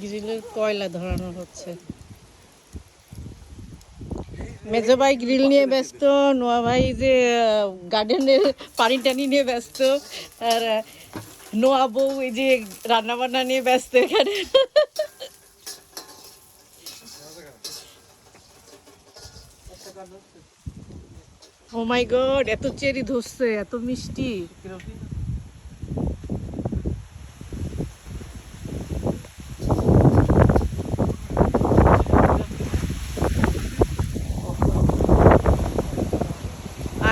গ্রিলের কয়লা ধরানো হচ্ছে। মেজো ভাই গ্রিল নিয়ে ব্যস্ত, নোয়া ভাই যে গার্ডেনের পানি টানি নিয়ে ব্যস্ত, আর নোয়া বউ এই যে রান্না বান্না নিয়ে ব্যস্ত এখানে। ও মাই গড, এত চেরি ধরছে, এত মিষ্টি।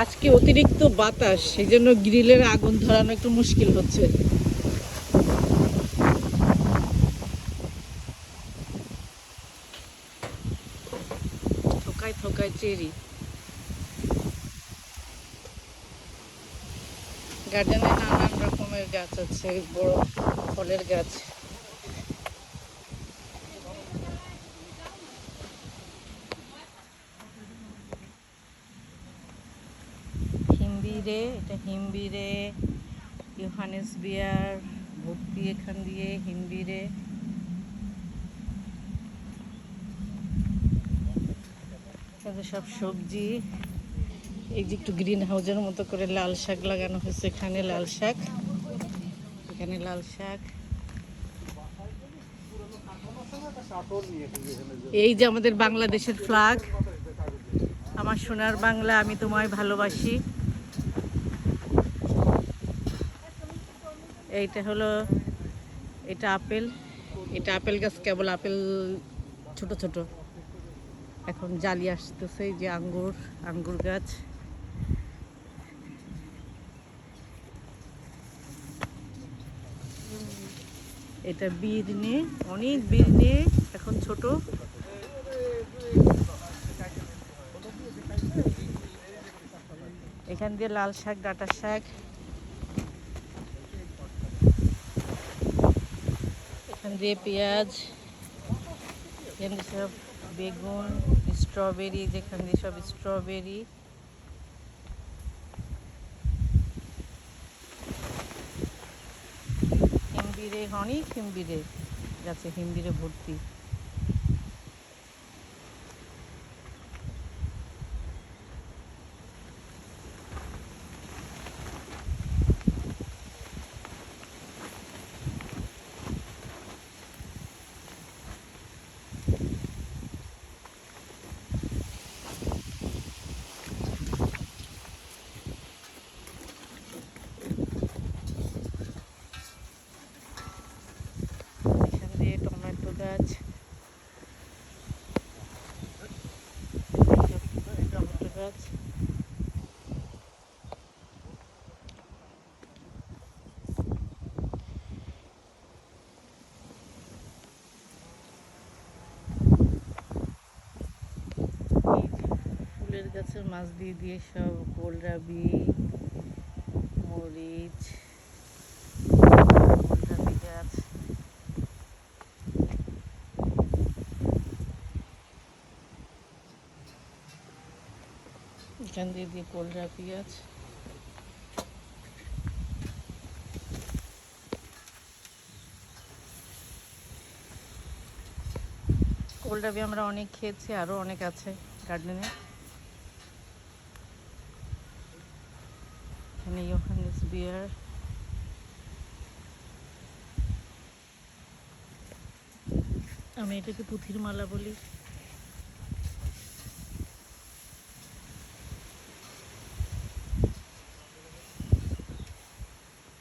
আজকে অতিরিক্ত বাতাস, সেই জন্য গ্রিলের আগুন ধরানো একটু মুশকিল হচ্ছে। থোকায় থোকায় চেরি। গার্ডেনে নানান রকমের গাছ আছে, বড় ফলের গাছ। হিমবিরে, এটা হিমবিরে, ইউহানেস বিয়ার ভর্তি এখান দিয়ে হিমবিরে। সব সবজি। এই যে একটু গ্রিন হাউসের মতো করে লাল শাক লাগানো হয়েছে, এখানে লাল শাক, এখানে লাল শাক। এই যে আমাদের বাংলাদেশের ফ্ল্যাগ, আমার সোনার বাংলা, আমি তোমায় ভালোবাসি। এইটা হলো, এটা আপেল, এটা আপেল গাছ, কেবল আপেল ছোট ছোট, এখন জালি আসতেছে। এই যে আঙ্গুর, আঙ্গুর গাছ। এটা বিরনে, অনেক বিরনে, এখন ছোট। এখান দিয়ে লাল শাক, ডাঁটা শাক, এখান দিয়ে পেঁয়াজ, এখান দিয়ে সব বেগুন, স্ট্রবেরি, যেখান দিয়ে সব স্ট্রবেরি। হিমবিরে, অনেক হিমবিরে গাছে, হিমবিরে ভর্তি। এখান দিয়ে টমেটো গাছ, টমেটো গাছ। ফুলের গাছের মাছ দিয়ে দিয়ে সব কোলরাবি, মরিচ, কোলরাবি গাছ। এখান দিয়ে দিয়ে কোলরাবি গাছ। কোলরাবি আমরা অনেক খেয়েছি, আরও অনেক আছে গার্ডেনে। এখানে ইউহানেস বিয়ার। আমি এটাকে পুঁথির মালা বলি।